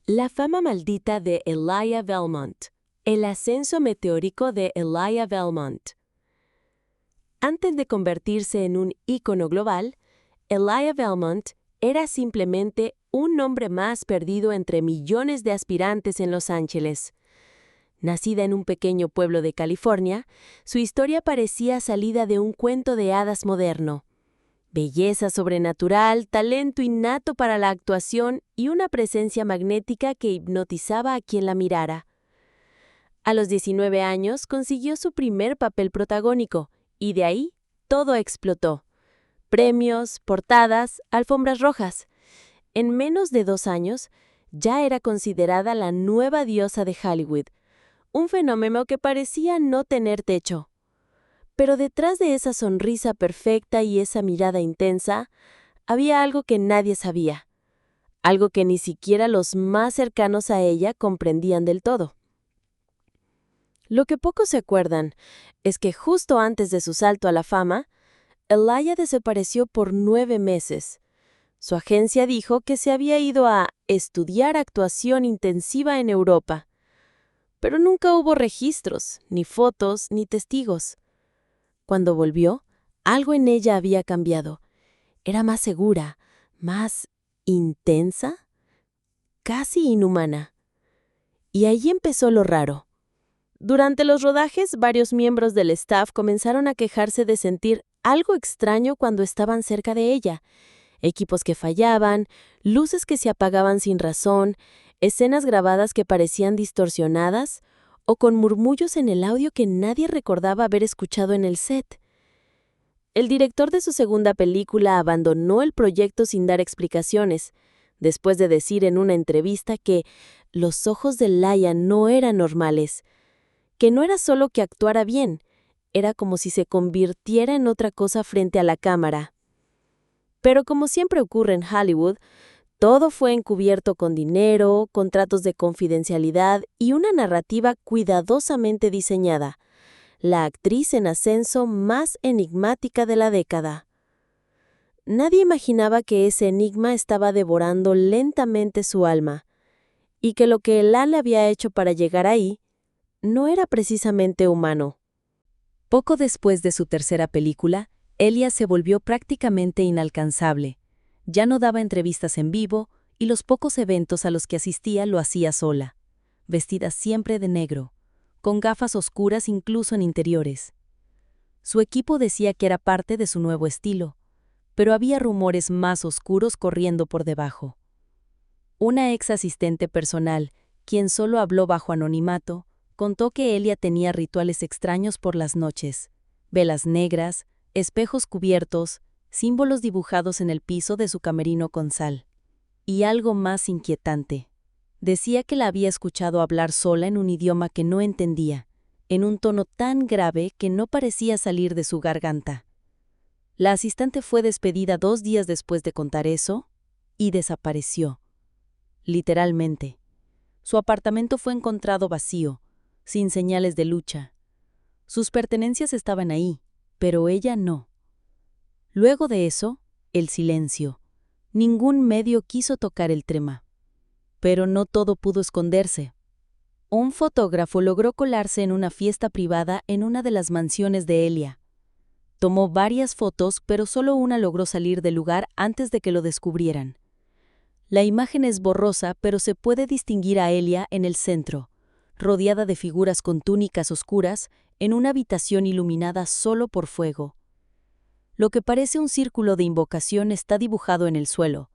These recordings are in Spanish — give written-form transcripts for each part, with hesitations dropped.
La fama maldita de Elijah Belmont. El ascenso meteórico de Elijah Belmont. Antes de convertirse en un ícono global, Elijah Belmont era simplemente un nombre más perdido entre millones de aspirantes en Los Ángeles. Nacida en un pequeño pueblo de California, su historia parecía salida de un cuento de hadas moderno. Belleza sobrenatural, talento innato para la actuación y una presencia magnética que hipnotizaba a quien la mirara. A los 19 años consiguió su primer papel protagónico y de ahí todo explotó. Premios, portadas, alfombras rojas. En menos de 2 años ya era considerada la nueva diosa de Hollywood, un fenómeno que parecía no tener techo. Pero detrás de esa sonrisa perfecta y esa mirada intensa, había algo que nadie sabía, algo que ni siquiera los más cercanos a ella comprendían del todo. Lo que pocos se acuerdan es que justo antes de su salto a la fama, Elijah desapareció por 9 meses. Su agencia dijo que se había ido a estudiar actuación intensiva en Europa. Pero nunca hubo registros, ni fotos, ni testigos. Cuando volvió, algo en ella había cambiado. Era más segura, más intensa, casi inhumana. Y ahí empezó lo raro. Durante los rodajes, varios miembros del staff comenzaron a quejarse de sentir algo extraño cuando estaban cerca de ella. Equipos que fallaban, luces que se apagaban sin razón, escenas grabadas que parecían distorsionadas o con murmullos en el audio que nadie recordaba haber escuchado en el set. El director de su segunda película abandonó el proyecto sin dar explicaciones, después de decir en una entrevista que los ojos de Laia no eran normales, que no era solo que actuara bien, era como si se convirtiera en otra cosa frente a la cámara. Pero como siempre ocurre en Hollywood, todo fue encubierto con dinero, contratos de confidencialidad y una narrativa cuidadosamente diseñada. La actriz en ascenso más enigmática de la década. Nadie imaginaba que ese enigma estaba devorando lentamente su alma, y que lo que Elá le había hecho para llegar ahí no era precisamente humano. Poco después de su tercera película, Elia se volvió prácticamente inalcanzable. Ya no daba entrevistas en vivo y los pocos eventos a los que asistía lo hacía sola, vestida siempre de negro, con gafas oscuras incluso en interiores. Su equipo decía que era parte de su nuevo estilo, pero había rumores más oscuros corriendo por debajo. Una ex asistente personal, quien solo habló bajo anonimato, contó que Elia tenía rituales extraños por las noches, velas negras, espejos cubiertos, símbolos dibujados en el piso de su camerino con sal. Y algo más inquietante. Decía que la había escuchado hablar sola en un idioma que no entendía, en un tono tan grave que no parecía salir de su garganta. La asistente fue despedida 2 días después de contar eso y desapareció. Literalmente. Su apartamento fue encontrado vacío, sin señales de lucha. Sus pertenencias estaban ahí, pero ella no. Luego de eso, el silencio. Ningún medio quiso tocar el tema. Pero no todo pudo esconderse. Un fotógrafo logró colarse en una fiesta privada en una de las mansiones de Elia. Tomó varias fotos, pero solo una logró salir del lugar antes de que lo descubrieran. La imagen es borrosa, pero se puede distinguir a Elia en el centro, rodeada de figuras con túnicas oscuras, en una habitación iluminada solo por fuego. Lo que parece un círculo de invocación está dibujado en el suelo.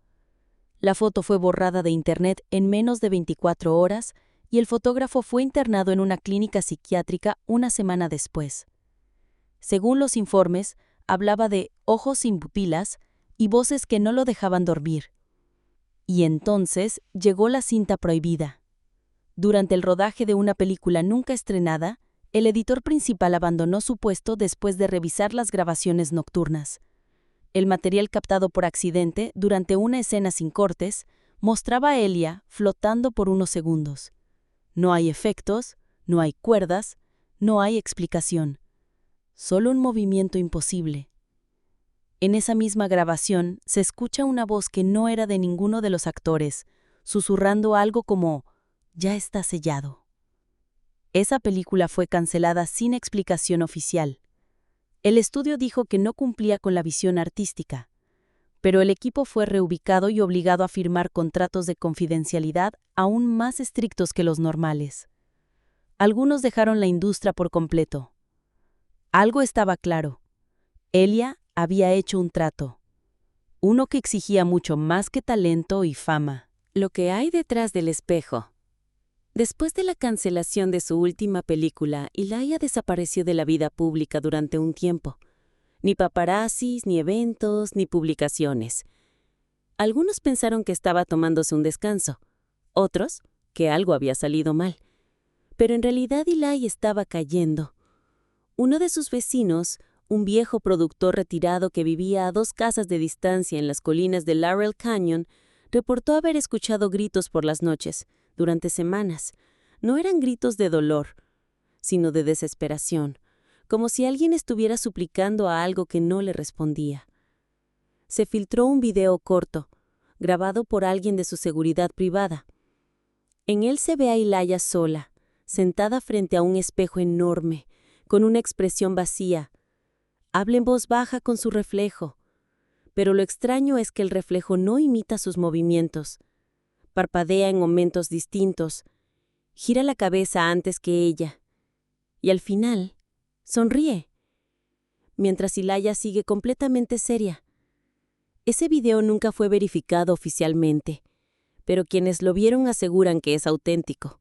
La foto fue borrada de internet en menos de 24 horas y el fotógrafo fue internado en una clínica psiquiátrica una semana después. Según los informes, hablaba de ojos sin pupilas y voces que no lo dejaban dormir. Y entonces llegó la cinta prohibida. Durante el rodaje de una película nunca estrenada, el editor principal abandonó su puesto después de revisar las grabaciones nocturnas. El material captado por accidente durante una escena sin cortes mostraba a Elia flotando por unos segundos. No hay efectos, no hay cuerdas, no hay explicación. Solo un movimiento imposible. En esa misma grabación se escucha una voz que no era de ninguno de los actores, susurrando algo como «Ya está sellado». Esa película fue cancelada sin explicación oficial. El estudio dijo que no cumplía con la visión artística, pero el equipo fue reubicado y obligado a firmar contratos de confidencialidad aún más estrictos que los normales. Algunos dejaron la industria por completo. Algo estaba claro. Elia había hecho un trato. Uno que exigía mucho más que talento y fama. Lo que hay detrás del espejo. Después de la cancelación de su última película, Elijah desapareció de la vida pública durante un tiempo. Ni paparazzis, ni eventos, ni publicaciones. Algunos pensaron que estaba tomándose un descanso. Otros, que algo había salido mal. Pero en realidad Elijah estaba cayendo. Uno de sus vecinos, un viejo productor retirado que vivía a 2 casas de distancia en las colinas de Laurel Canyon, reportó haber escuchado gritos por las noches, durante semanas. No eran gritos de dolor, sino de desesperación, como si alguien estuviera suplicando a algo que no le respondía. Se filtró un video corto, grabado por alguien de su seguridad privada. En él se ve a Elijah sola, sentada frente a un espejo enorme, con una expresión vacía. Habla en voz baja con su reflejo, pero lo extraño es que el reflejo no imita sus movimientos. Parpadea en momentos distintos, gira la cabeza antes que ella, y al final, sonríe, mientras Elijah sigue completamente seria. Ese video nunca fue verificado oficialmente, pero quienes lo vieron aseguran que es auténtico,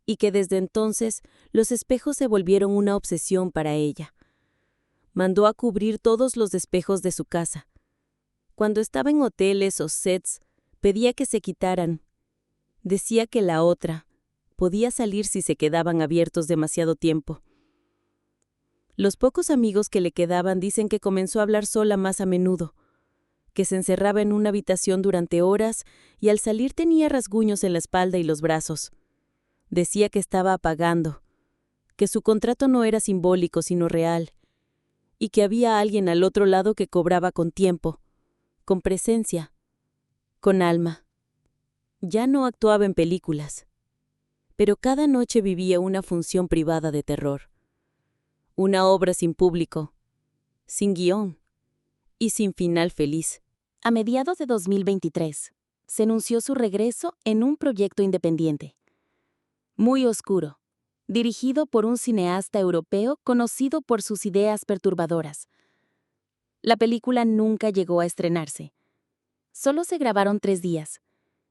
y que desde entonces los espejos se volvieron una obsesión para ella. Mandó a cubrir todos los espejos de su casa. Cuando estaba en hoteles o sets, pedía que se quitaran. Decía que la otra podía salir si se quedaban abiertos demasiado tiempo. Los pocos amigos que le quedaban dicen que comenzó a hablar sola más a menudo, que se encerraba en una habitación durante horas y al salir tenía rasguños en la espalda y los brazos. Decía que estaba apagando, que su contrato no era simbólico sino real, y que había alguien al otro lado que cobraba con tiempo, con presencia, con alma. Ya no actuaba en películas, pero cada noche vivía una función privada de terror. Una obra sin público, sin guión y sin final feliz. A mediados de 2023, se anunció su regreso en un proyecto independiente. Muy oscuro, dirigido por un cineasta europeo conocido por sus ideas perturbadoras. La película nunca llegó a estrenarse. Solo se grabaron 3 días,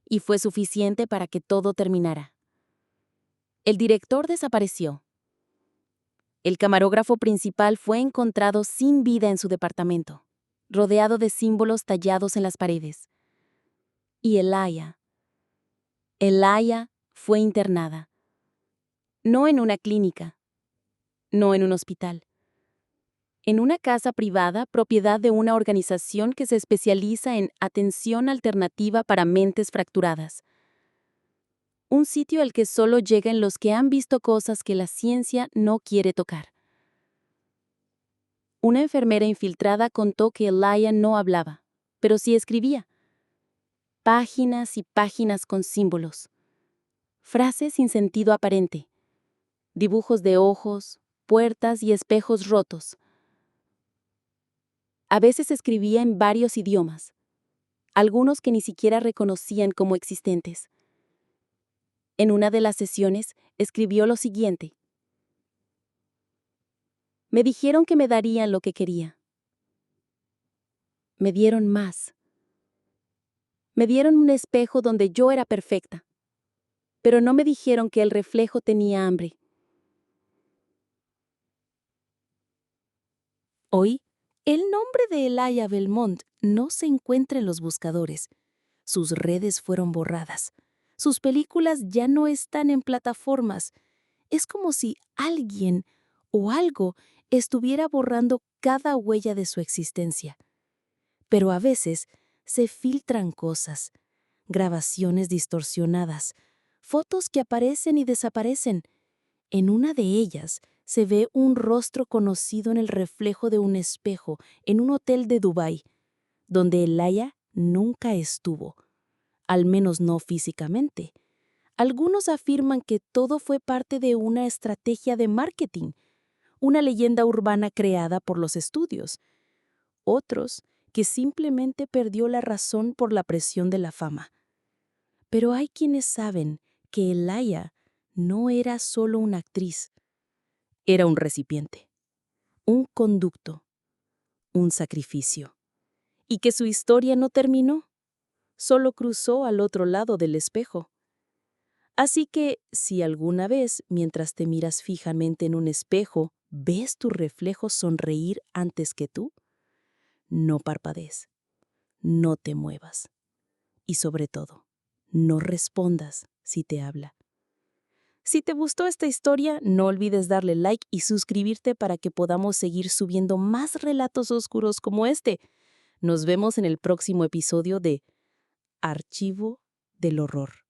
y fue suficiente para que todo terminara. El director desapareció. El camarógrafo principal fue encontrado sin vida en su departamento, rodeado de símbolos tallados en las paredes. Y Elijah fue internada. No en una clínica, no en un hospital. En una casa privada propiedad de una organización que se especializa en atención alternativa para mentes fracturadas. Un sitio al que solo llegan los que han visto cosas que la ciencia no quiere tocar. Una enfermera infiltrada contó que Elijah no hablaba, pero sí escribía. Páginas y páginas con símbolos. Frases sin sentido aparente. Dibujos de ojos, puertas y espejos rotos. A veces escribía en varios idiomas, algunos que ni siquiera reconocían como existentes. En una de las sesiones escribió lo siguiente. Me dijeron que me darían lo que quería. Me dieron más. Me dieron un espejo donde yo era perfecta, pero no me dijeron que el reflejo tenía hambre. Hoy, el nombre de Elijah Belmont no se encuentra en los buscadores. Sus redes fueron borradas. Sus películas ya no están en plataformas. Es como si alguien o algo estuviera borrando cada huella de su existencia. Pero a veces se filtran cosas, grabaciones distorsionadas, fotos que aparecen y desaparecen. En una de ellas se ve un rostro conocido en el reflejo de un espejo en un hotel de Dubái, donde Elijah nunca estuvo. al menos no físicamente. Algunos afirman que todo fue parte de una estrategia de marketing, una leyenda urbana creada por los estudios. Otros, que simplemente perdió la razón por la presión de la fama. Pero hay quienes saben que Elijah no era solo una actriz, era un recipiente, un conducto, un sacrificio. Y que su historia no terminó, solo cruzó al otro lado del espejo. Así que, si alguna vez, mientras te miras fijamente en un espejo, ves tu reflejo sonreír antes que tú, no parpadees, no te muevas. Y sobre todo, no respondas si te habla. Si te gustó esta historia, no olvides darle like y suscribirte para que podamos seguir subiendo más relatos oscuros como este. Nos vemos en el próximo episodio de Archivo del Horror.